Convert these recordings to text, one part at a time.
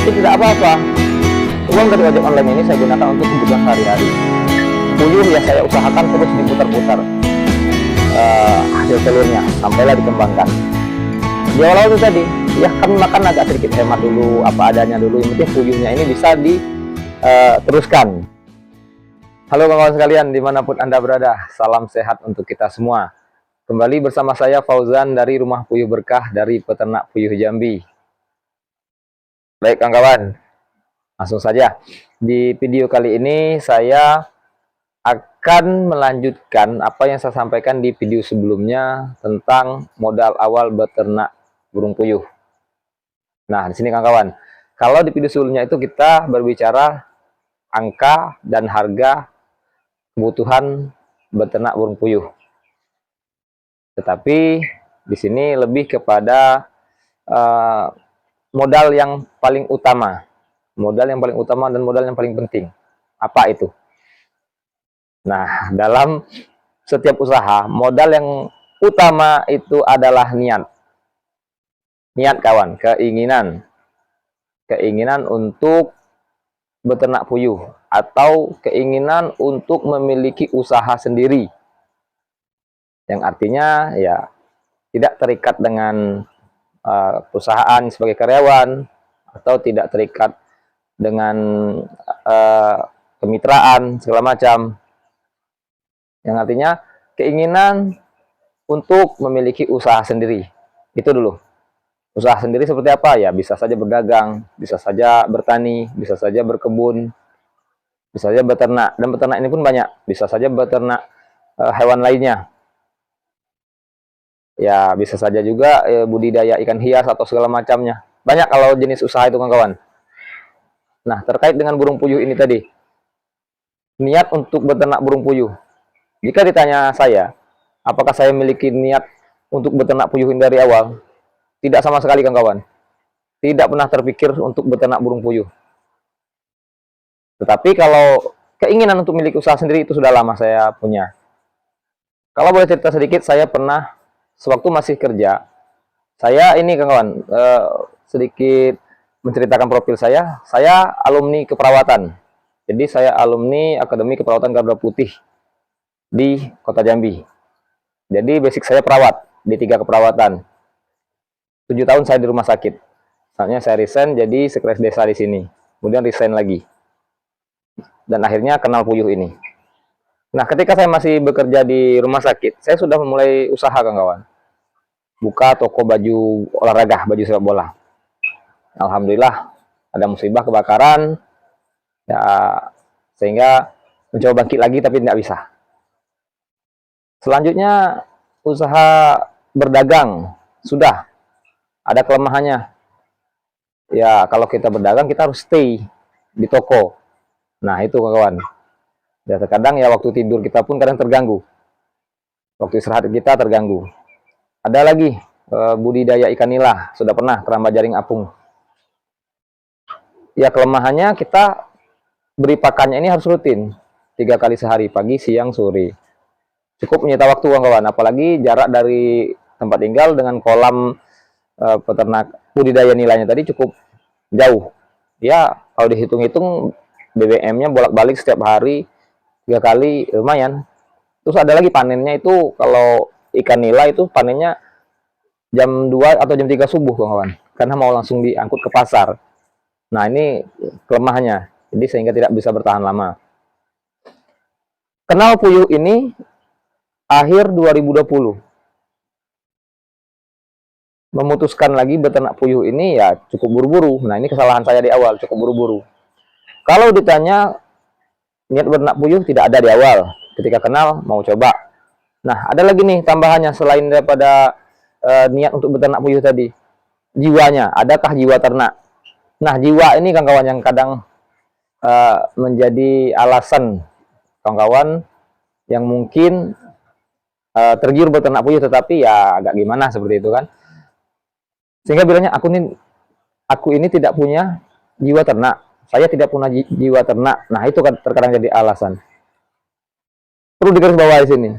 tapi tidak apa-apa. Uang dari ojek online ini saya gunakan untuk kebutuhan sehari-hari. Puyuh ya saya usahakan terus diputar-putar hasil telurnya sampailah dikembangkan. Di awal-awal itu tadi, ya kami makan agak sedikit hemat dulu, apa adanya dulu. Yang penting puyuhnya ini bisa diteruskan. Halo kawan-kawan sekalian, dimanapun Anda berada, salam sehat untuk kita semua. Kembali bersama saya Fauzan dari Rumah Puyuh Berkah dari Peternak Puyuh Jambi. Baik kawan-kawan, langsung saja. Di video kali ini saya akan melanjutkan apa yang saya sampaikan di video sebelumnya tentang modal awal beternak burung puyuh. Nah, di sini kawan-kawan, kalau di video sebelumnya itu kita berbicara angka dan harga kebutuhan beternak burung puyuh. Tetapi di sini lebih kepada modal yang paling utama. Modal yang paling utama dan modal yang paling penting. Apa itu? Nah, dalam setiap usaha, modal yang utama itu adalah niat. Niat kawan, keinginan. Keinginan untuk beternak puyuh atau keinginan untuk memiliki usaha sendiri, yang artinya ya tidak terikat dengan perusahaan sebagai karyawan atau tidak terikat dengan kemitraan segala macam, yang artinya keinginan untuk memiliki usaha sendiri. Itu dulu. Usaha sendiri seperti apa? Ya bisa saja berdagang, bisa saja bertani, bisa saja berkebun, bisa saja beternak. Dan beternak ini pun banyak. Bisa saja beternak hewan lainnya. Ya bisa saja juga budidaya ikan hias atau segala macamnya. Banyak kalau jenis usaha itu kawan-kawan. Nah, terkait dengan burung puyuh ini tadi. Niat untuk beternak burung puyuh. Jika ditanya saya, apakah saya memiliki niat untuk beternak puyuh ini dari awal? Tidak sama sekali kawan-kawan. Tidak pernah terpikir untuk beternak burung puyuh. Tetapi kalau keinginan untuk memiliki usaha sendiri itu sudah lama saya punya. Kalau boleh cerita sedikit, saya pernah sewaktu masih kerja, saya ini kawan-kawan sedikit menceritakan profil saya alumni keperawatan. Jadi saya alumni Akademi Keperawatan Garuda Putih di Kota Jambi. Jadi basic saya perawat di 3 keperawatan. 7 tahun saya di rumah sakit. Saatnya saya resign jadi sekretaris desa di sini. Kemudian resign lagi. Dan akhirnya kenal puyuh ini. Nah, ketika saya masih bekerja di rumah sakit, saya sudah memulai usaha kawan-kawan. Buka toko baju olahraga, baju sepak bola. Alhamdulillah ada musibah kebakaran. Ya, sehingga mencoba bangkit lagi tapi tidak bisa. Selanjutnya usaha berdagang sudah ada kelemahannya. Ya, kalau kita berdagang kita harus stay di toko. Nah, itu kawan. Ya, terkadang ya waktu tidur kita pun kadang terganggu. Waktu istirahat kita terganggu. Ada lagi budidaya ikan nila, sudah pernah keramba jaring apung. Ya, kelemahannya kita beri pakannya ini harus rutin. 3 kali sehari, pagi, siang, sore. Cukup menyita waktu kawan-kawan, apalagi jarak dari tempat tinggal dengan kolam peternak budidaya nilainya tadi cukup jauh. Ya, kalau dihitung-hitung BBM-nya bolak-balik setiap hari 3 kali lumayan. Terus ada lagi panennya itu, kalau ikan nila itu panennya jam 2 atau jam 3 subuh kawan-kawan, karena mau langsung diangkut ke pasar. Nah, ini kelemahannya. Jadi sehingga tidak bisa bertahan lama. Kenal puyuh ini akhir 2020. Memutuskan lagi beternak puyuh ini ya cukup buru-buru. Nah, ini kesalahan saya di awal, cukup buru-buru. Kalau ditanya niat beternak puyuh, tidak ada di awal. Ketika kenal mau coba. Nah, ada lagi nih tambahannya selain daripada niat untuk beternak puyuh tadi. Jiwanya, adakah jiwa ternak? Nah, jiwa ini kawan-kawan yang kadang menjadi alasan kawan-kawan yang mungkin tergiur beternak puyuh tetapi ya agak gimana seperti itu kan. Sehingga bilangnya aku ini tidak punya jiwa ternak. Saya tidak punya jiwa ternak. Nah, itu kan terkadang jadi alasan. Perlu digarisbawahi di sini.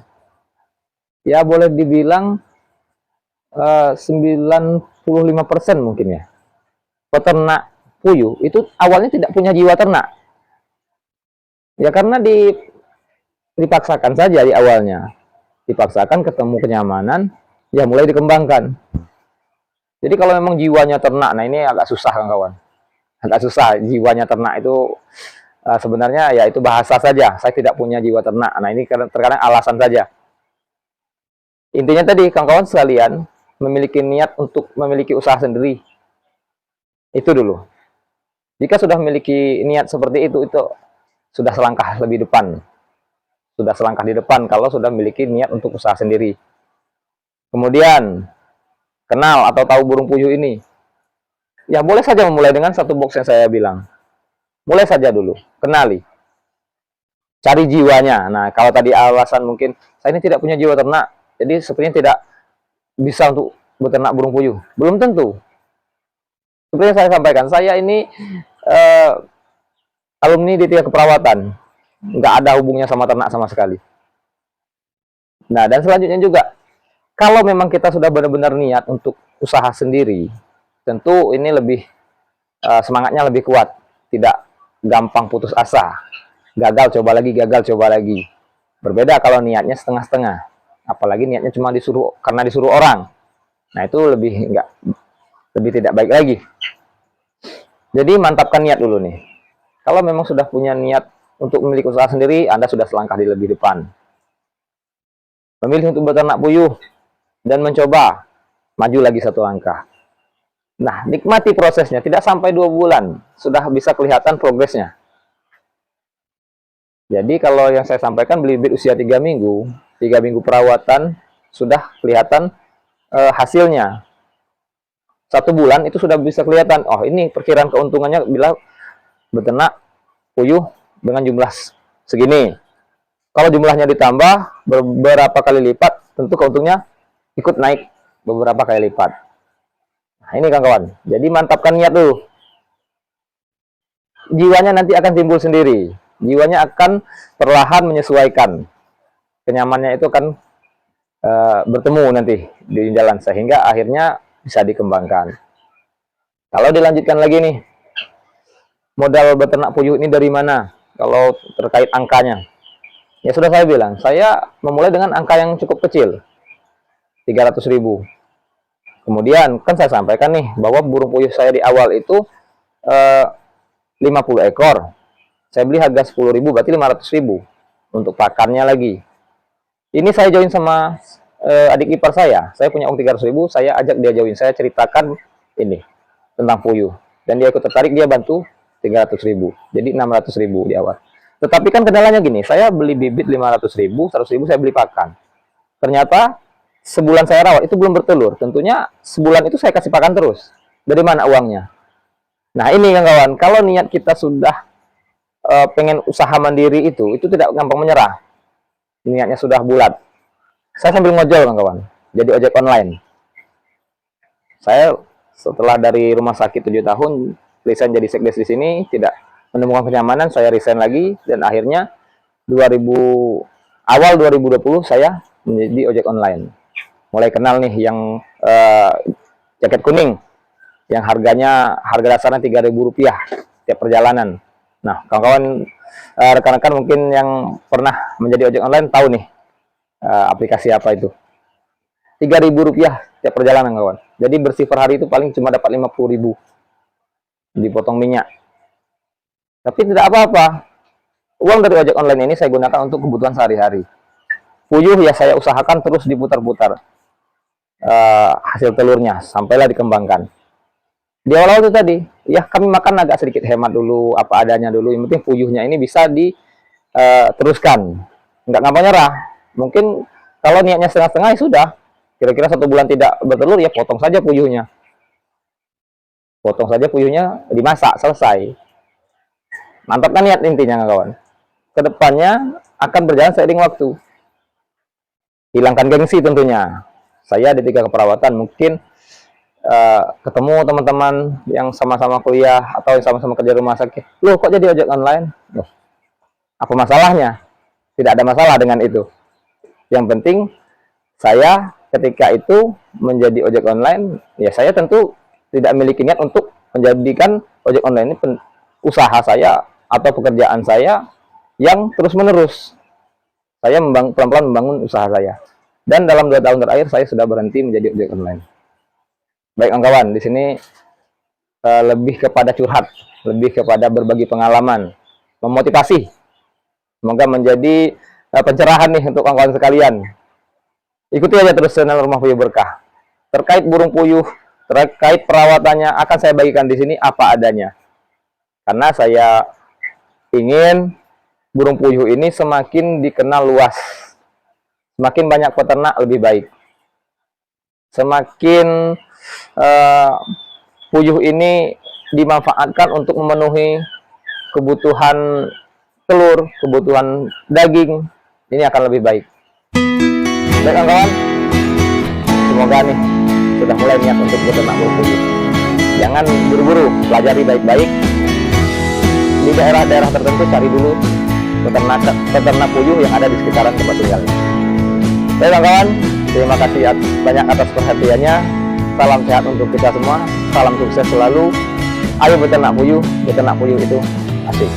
Ya boleh dibilang 95% mungkin ya. Peternak puyuh itu awalnya tidak punya jiwa ternak. Ya karena dipaksakan saja di awalnya. Dipaksakan, ketemu kenyamanan, ya mulai dikembangkan. Jadi kalau memang jiwanya ternak, nah ini agak susah kawan-kawan. Agak susah jiwanya ternak itu sebenarnya ya itu bahasa saja. Saya tidak punya jiwa ternak. Nah ini terkadang alasan saja. Intinya tadi kawan-kawan sekalian memiliki niat untuk memiliki usaha sendiri. Itu dulu. Jika sudah memiliki niat seperti itu sudah selangkah lebih depan. Sudah selangkah di depan kalau sudah memiliki niat untuk usaha sendiri. Kemudian kenal atau tahu burung puyuh ini. Ya boleh saja memulai dengan satu box yang saya bilang. Mulai saja dulu, kenali. Cari jiwanya. Nah, kalau tadi alasan mungkin saya ini tidak punya jiwa ternak, jadi sepertinya tidak bisa untuk beternak burung puyuh. Belum tentu. Seperti yang saya sampaikan, saya ini alumni D3 keperawatan. Nggak ada hubungnya sama ternak sama sekali. Nah, dan selanjutnya juga, kalau memang kita sudah benar-benar niat untuk usaha sendiri, tentu ini lebih semangatnya lebih kuat, tidak gampang putus asa, gagal coba lagi, gagal coba lagi. Berbeda kalau niatnya setengah-setengah, apalagi niatnya cuma disuruh karena disuruh orang. Nah itu lebih tidak baik lagi. Jadi mantapkan niat dulu nih. Kalau memang sudah punya niat untuk memiliki usaha sendiri, Anda sudah selangkah di lebih depan. Memilih untuk beternak puyuh dan mencoba, maju lagi satu langkah. Nah, nikmati prosesnya, tidak sampai 2 bulan, sudah bisa kelihatan progresnya. Jadi kalau yang saya sampaikan bibit usia 3 minggu, 3 minggu perawatan, sudah kelihatan hasilnya. 1 bulan itu sudah bisa kelihatan, oh ini perkiraan keuntungannya bila beternak puyuh dengan jumlah segini. Kalau jumlahnya ditambah beberapa kali lipat, tentu keuntungnya ikut naik beberapa kali lipat. Nah, ini kawan-kawan. Jadi mantapkan niat dulu. Jiwanya nanti akan timbul sendiri. Jiwanya akan perlahan menyesuaikan. Kenyamannya itu akan bertemu nanti di jalan sehingga akhirnya bisa dikembangkan. Kalau dilanjutkan lagi nih, modal beternak puyuh ini dari mana? Kalau terkait angkanya, ya sudah saya bilang, saya memulai dengan angka yang cukup kecil, 300.000. Kemudian kan saya sampaikan nih bahwa burung puyuh saya di awal itu 50 ekor. Saya beli harga 10.000, berarti 500.000 untuk pakannya lagi. Ini saya join sama adik ipar saya. Saya punya uang 300.000, saya ajak dia join. Saya ceritakan ini tentang puyuh dan dia ikut tertarik, dia bantu 300.000. Jadi 600.000 di awal. Tetapi kan kendalanya gini, saya beli bibit 500.000, 100.000 saya beli pakan. Ternyata sebulan saya rawat itu belum bertelur. Tentunya sebulan itu saya kasih pakan terus. Dari mana uangnya? Nah ini kawan, kalau niat kita sudah pengen usaha mandiri itu tidak gampang menyerah. Niatnya sudah bulat. Saya sambil ngojol kawan, jadi ojek online. Saya setelah dari rumah sakit 7 tahun, resign jadi sekdes di sini, tidak menemukan kenyamanan, saya resign lagi, dan akhirnya awal 2020 saya menjadi ojek online. Mulai kenal nih yang jaket kuning, yang harga dasarnya Rp3.000 tiap perjalanan. Nah, kawan-kawan, rekan-rekan mungkin yang pernah menjadi ojek online tahu nih aplikasi apa itu. Rp3.000 tiap perjalanan kawan. Jadi bersih per hari itu paling cuma dapat 50.000 dipotong minyak. Tapi tidak apa-apa. Uang dari ojek online ini saya gunakan untuk kebutuhan sehari-hari. Puyuh ya saya usahakan terus diputar-putar hasil telurnya sampailah dikembangkan. Di awal-awal itu tadi, ya kami makan agak sedikit hemat dulu, apa adanya dulu. Yang penting puyuhnya ini bisa diteruskan. Nggak gampang nyerah. Mungkin kalau niatnya setengah-setengah ya sudah. Kira-kira 1 bulan tidak bertelur, ya potong saja puyuhnya. Potong saja puyuhnya, dimasak, selesai. Mantapkan niat intinya kawan. Kedepannya akan berjalan seiring waktu. Hilangkan gengsi tentunya. Saya di 3 keperawatan mungkin ketemu teman-teman yang sama-sama kuliah atau yang sama-sama kerja rumah sakit. Loh kok jadi ojek online? Loh, apa masalahnya? Tidak ada masalah dengan itu. Yang penting saya ketika itu menjadi ojek online, ya saya tentu tidak memiliki niat untuk menjadikan ojek online ini usaha saya atau pekerjaan saya yang terus menerus. Saya pelan-pelan membangun usaha saya. Dan dalam 2 tahun terakhir saya sudah berhenti menjadi ojek online. Baik kawan, di sini lebih kepada curhat, lebih kepada berbagi pengalaman, memotivasi. Semoga menjadi pencerahan nih untuk kawan-kawan sekalian. Ikuti aja terus channel Rumah Puyuh Berkah. Terkait burung puyuh, terkait perawatannya akan saya bagikan di sini apa adanya. Karena saya ingin burung puyuh ini semakin dikenal luas. Semakin banyak peternak lebih baik. Semakin puyuh ini dimanfaatkan untuk memenuhi kebutuhan telur, kebutuhan daging, ini akan lebih baik. Baik kawan-kawan, semoga nih sudah mulai niat untuk beternak burung puyuh. Jangan buru-buru, pelajari baik-baik. Di daerah-daerah tertentu cari dulu peternak puyuh yang ada di sekitaran tempat tinggalnya. Baik kawan-kawan, terima kasih banyak atas perhatiannya. Salam sehat untuk kita semua, salam sukses selalu. Ayo beternak puyuh itu asik.